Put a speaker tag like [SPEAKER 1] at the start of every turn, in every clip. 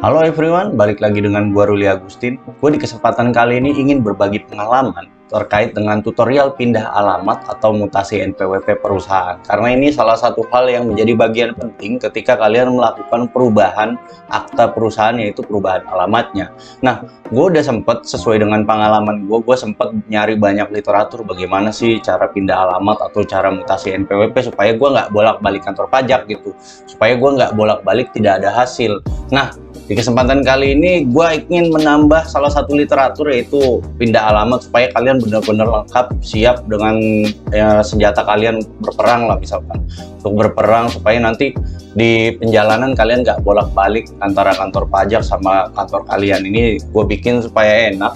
[SPEAKER 1] Halo everyone, balik lagi dengan gua Ruli Agustin. Gue di kesempatan kali ini ingin berbagi pengalaman terkait dengan tutorial pindah alamat atau mutasi NPWP perusahaan. Karena ini salah satu hal yang menjadi bagian penting ketika kalian melakukan perubahan akta perusahaan, yaitu perubahan alamatnya. Nah, gue udah sempet, sesuai dengan pengalaman gue sempet nyari banyak literatur bagaimana sih cara pindah alamat atau cara mutasi NPWP supaya gue nggak bolak-balik kantor pajak gitu. Supaya gue nggak bolak-balik tidak ada hasil. Nah, di kesempatan kali ini gue ingin menambah salah satu literatur, yaitu pindah alamat, supaya kalian benar-benar lengkap, siap dengan senjata kalian berperang lah, misalkan untuk berperang, supaya nanti di perjalanan kalian nggak bolak-balik antara kantor pajak sama kantor kalian. Ini gue bikin supaya enak,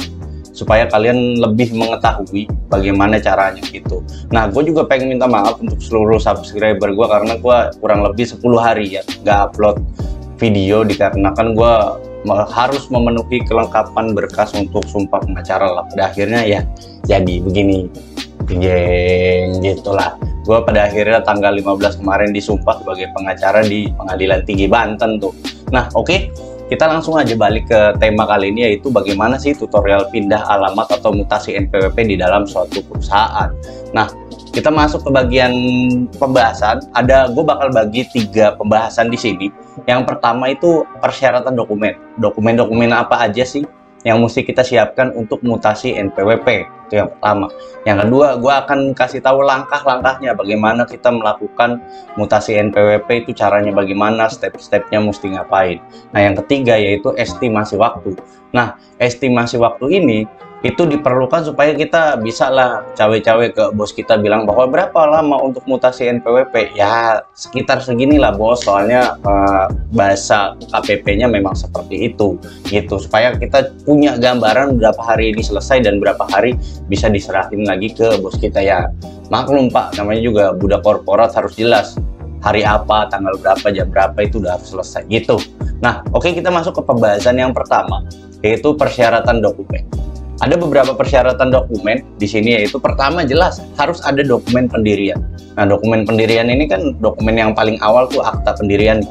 [SPEAKER 1] supaya kalian lebih mengetahui bagaimana caranya gitu. Nah, gue juga pengen minta maaf untuk seluruh subscriber gue, karena gue kurang lebih 10 hari ya nggak upload video dikarenakan gue harus memenuhi kelengkapan berkas untuk sumpah pengacara lah. Pada akhirnya ya jadi begini, geng, gitulah. Gue pada akhirnya tanggal 15 kemarin disumpah sebagai pengacara di Pengadilan Tinggi Banten tuh. Nah, oke, kita langsung aja balik ke tema kali ini, yaitu bagaimana sih tutorial pindah alamat atau mutasi NPWP di dalam suatu perusahaan. Nah, kita masuk ke bagian pembahasan. Gue bakal bagi 3 pembahasan di sini. Yang pertama itu persyaratan dokumen. Dokumen-dokumen apa aja sih yang mesti kita siapkan untuk mutasi NPWP? Itu yang pertama. Yang kedua, gue akan kasih tahu langkah-langkahnya bagaimana kita melakukan mutasi NPWP, itu caranya bagaimana, step-stepnya mesti ngapain. Nah, yang ketiga yaitu estimasi waktu. Nah, estimasi waktu ini itu diperlukan supaya kita bisa lah cawe-cawe ke bos kita, bilang bahwa berapa lama untuk mutasi NPWP. Ya sekitar segini lah bos, soalnya bahasa KPP-nya memang seperti itu gitu, supaya kita punya gambaran berapa hari ini selesai dan berapa hari bisa diserahin lagi ke bos kita. Ya maklum pak, namanya juga budak korporat, harus jelas hari apa, tanggal berapa, jam berapa, itu udah harus selesai gitu. Nah, oke, kita masuk ke pembahasan yang pertama, yaitu persyaratan dokumen. Ada beberapa persyaratan dokumen di sini, yaitu pertama jelas harus ada dokumen pendirian. Nah, dokumen pendirian ini kan dokumen yang paling awal tuh akta pendirian.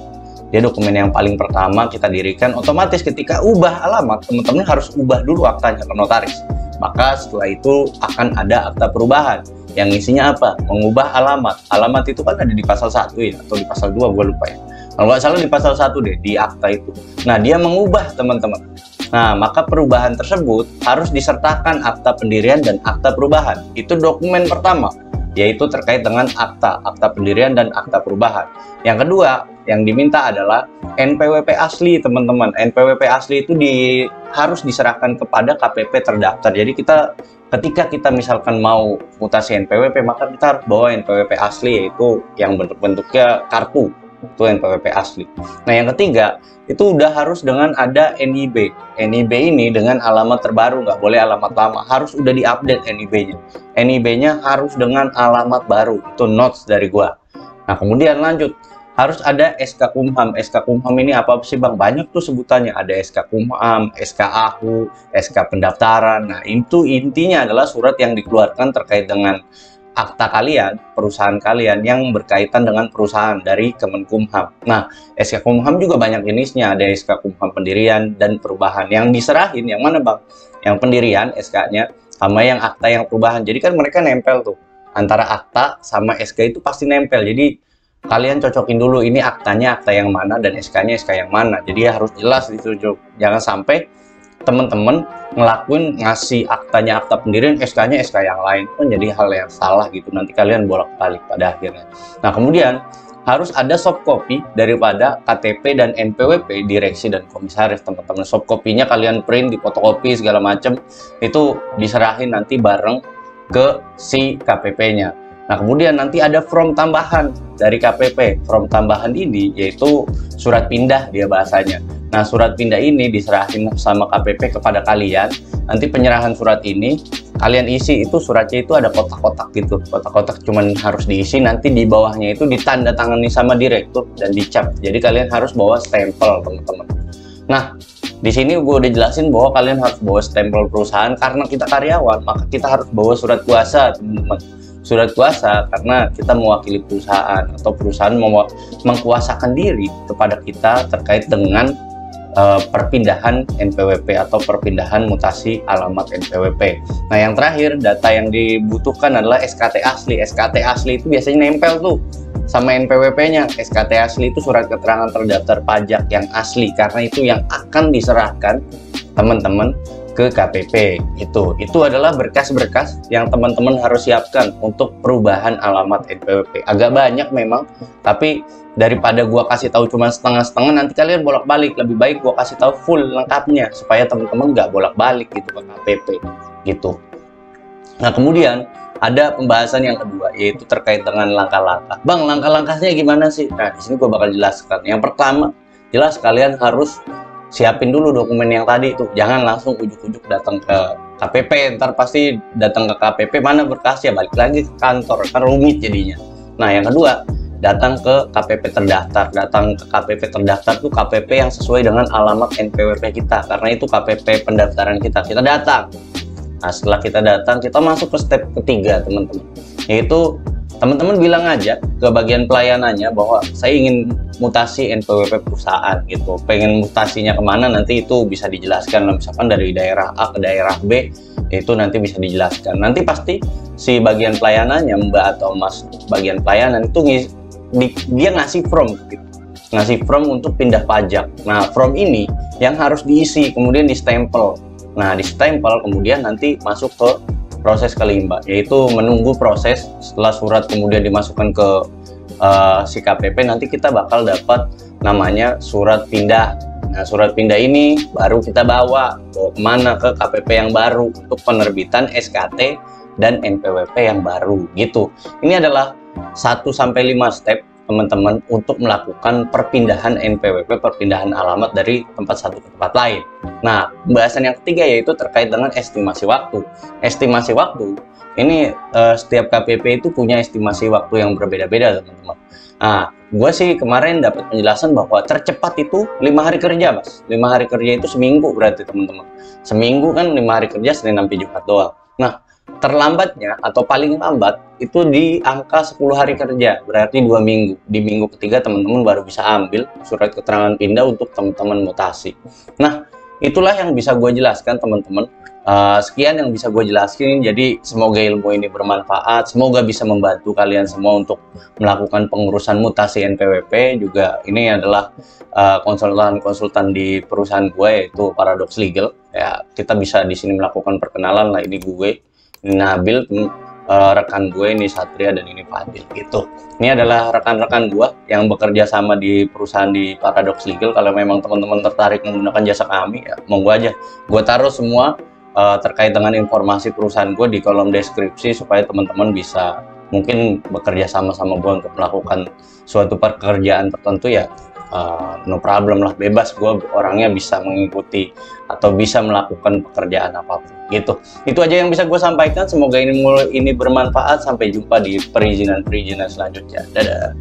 [SPEAKER 1] Dia dokumen yang paling pertama kita dirikan. Otomatis ketika ubah alamat, teman-teman harus ubah dulu aktanya ke notaris. Maka setelah itu akan ada akta perubahan yang isinya apa? Mengubah alamat. Alamat itu kan ada di pasal 1 ya, atau di pasal 2, gue lupa ya. Kalau nggak salah di pasal 1 deh, di akta itu. Nah, dia mengubah teman-teman. Nah, maka perubahan tersebut harus disertakan akta pendirian dan akta perubahan. Itu dokumen pertama, yaitu terkait dengan akta pendirian dan akta perubahan. Yang kedua, yang diminta adalah NPWP asli, teman-teman. NPWP asli itu harus diserahkan kepada KPP terdaftar. Jadi ketika kita misalkan mau mutasi NPWP, maka kita harus bawa NPWP asli, yaitu yang bentuknya kartu. Itu NPWP asli. Nah, yang ketiga itu udah harus dengan ada NIB. NIB ini dengan alamat terbaru, nggak boleh alamat lama, harus udah diupdate NIB-nya. NIB-nya harus dengan alamat baru. Itu notes dari gua. Nah, kemudian lanjut, harus ada SK Kumham. SK Kumham ini apa sih bang? Banyak tuh sebutannya. Ada SK Kumham, SK AHU, SK pendaftaran. Nah, itu intinya adalah surat yang dikeluarkan terkait dengan akta kalian, perusahaan kalian yang berkaitan dengan perusahaan dari Kemenkumham. Nah, SK Kumham juga banyak jenisnya, ada SK Kumham pendirian dan perubahan. Yang diserahin yang mana bang? Yang pendirian SK-nya sama yang akta yang perubahan. Jadi kan mereka nempel tuh, antara akta sama SK itu pasti nempel. Jadi kalian cocokin dulu ini aktanya akta yang mana dan SK-nya SK yang mana. Jadi harus jelas ditunjuk. Jangan sampai teman-teman ngelakuin ngasih aktanya akta pendirian, SK-nya SK yang lain, kan jadi hal yang salah gitu, nanti kalian bolak-balik pada akhirnya. Nah, kemudian harus ada soft copy daripada KTP dan NPWP direksi dan komisaris, teman-teman. Soft copy-nya kalian print, difotokopi segala macam, itu diserahin nanti bareng ke si KPP-nya. Nah, kemudian nanti ada form tambahan dari KPP. Form tambahan ini yaitu surat pindah dia bahasanya. Nah, surat pindah ini diserahin sama KPP kepada kalian. Nanti penyerahan surat ini kalian isi, itu suratnya itu ada kotak-kotak gitu. Kotak-kotak cuman harus diisi, nanti di bawahnya itu ditandatangani sama direktur dan dicap. Jadi kalian harus bawa stempel, teman-teman. Nah, di sini gue udah jelasin bahwa kalian harus bawa stempel perusahaan karena kita karyawan, maka kita harus bawa surat kuasa, teman-teman. Surat kuasa karena kita mewakili perusahaan atau perusahaan mengkuasakan diri kepada kita terkait dengan perpindahan NPWP atau perpindahan mutasi alamat NPWP. Nah, yang terakhir, data yang dibutuhkan adalah SKT asli. SKT asli itu biasanya nempel tuh sama NPWP-nya. SKT asli itu surat keterangan terdaftar pajak yang asli, karena itu yang akan diserahkan teman-teman ke KPP. Itu adalah berkas-berkas yang teman-teman harus siapkan untuk perubahan alamat NPWP. Agak banyak memang, tapi daripada gua kasih tahu cuma setengah-setengah, nanti kalian bolak-balik. Lebih baik gua kasih tahu full lengkapnya supaya teman-teman nggak bolak-balik gitu ke KPP gitu. Nah, kemudian ada pembahasan yang kedua, yaitu terkait dengan langkah-langkah. Bang, langkah-langkahnya gimana sih? Nah, di sini gua bakal jelaskan. Yang pertama, jelas kalian harus siapin dulu dokumen yang tadi itu. Jangan langsung ujuk-ujuk datang ke KPP, ntar pasti datang ke KPP mana berkasnya, balik lagi ke kantor, kan rumit jadinya. Nah, yang kedua, datang ke KPP terdaftar. Datang ke KPP terdaftar tuh KPP yang sesuai dengan alamat NPWP kita, karena itu KPP pendaftaran kita. Kita datang. Nah, setelah kita datang, kita masuk ke step ketiga, teman-teman, yaitu teman-teman bilang aja ke bagian pelayanannya bahwa saya ingin mutasi NPWP perusahaan gitu, pengen mutasinya kemana, nanti itu bisa dijelaskan. Misalkan dari daerah A ke daerah B, itu nanti bisa dijelaskan. Nanti pasti si bagian pelayanannya, Mbak atau Mas bagian pelayanan itu dia ngasih form gitu. Ngasih form untuk pindah pajak. Nah, form ini yang harus diisi, kemudian distempel. Nah, distempel kemudian nanti masuk ke proses kelima, yaitu menunggu proses. Setelah surat kemudian dimasukkan ke si KPP, nanti kita bakal dapat namanya surat pindah. Nah, surat pindah ini baru kita bawa kemana, ke KPP yang baru untuk penerbitan SKT dan NPWP yang baru gitu. Ini adalah 1-5 step teman-teman untuk melakukan perpindahan NPWP, perpindahan alamat dari tempat satu ke tempat lain. Nah, pembahasan yang ketiga yaitu terkait dengan estimasi waktu. Estimasi waktu ini setiap KPP itu punya estimasi waktu yang berbeda-beda, teman-teman. Nah, gue sih kemarin dapat penjelasan bahwa tercepat itu 5 hari kerja, Mas. 5 hari kerja itu seminggu berarti, teman-teman. Seminggu kan 5 hari kerja, Senin sampai Jumat doang. Nah, terlambatnya atau paling lambat itu di angka 10 hari kerja, berarti 2 minggu. Di minggu ketiga teman-teman baru bisa ambil surat keterangan pindah untuk teman-teman mutasi. Nah, itulah yang bisa gue jelaskan, teman-teman. Sekian yang bisa gue jelaskan. Jadi semoga ilmu ini bermanfaat, semoga bisa membantu kalian semua untuk melakukan pengurusan mutasi NPWP. Juga ini adalah konsultan di perusahaan gue, yaitu Paradox Legal. Ya, kita bisa di sini melakukan perkenalan lah. Ini gue, ini Nabil, rekan gue, ini Satria, dan ini Fadil gitu. Ini adalah rekan-rekan gue yang bekerja sama di perusahaan di Paradox Legal. Kalau memang teman-teman tertarik menggunakan jasa kami, ya monggo aja. Gue taruh semua terkait dengan informasi perusahaan gue di kolom deskripsi supaya teman-teman bisa mungkin bekerja sama-sama gue untuk melakukan suatu pekerjaan tertentu. Ya no problem lah, bebas. Gue orangnya bisa mengikuti atau bisa melakukan pekerjaan apapun gitu. Itu aja yang bisa gue sampaikan. Semoga ini bermanfaat. Sampai jumpa di perizinan selanjutnya. Dadah.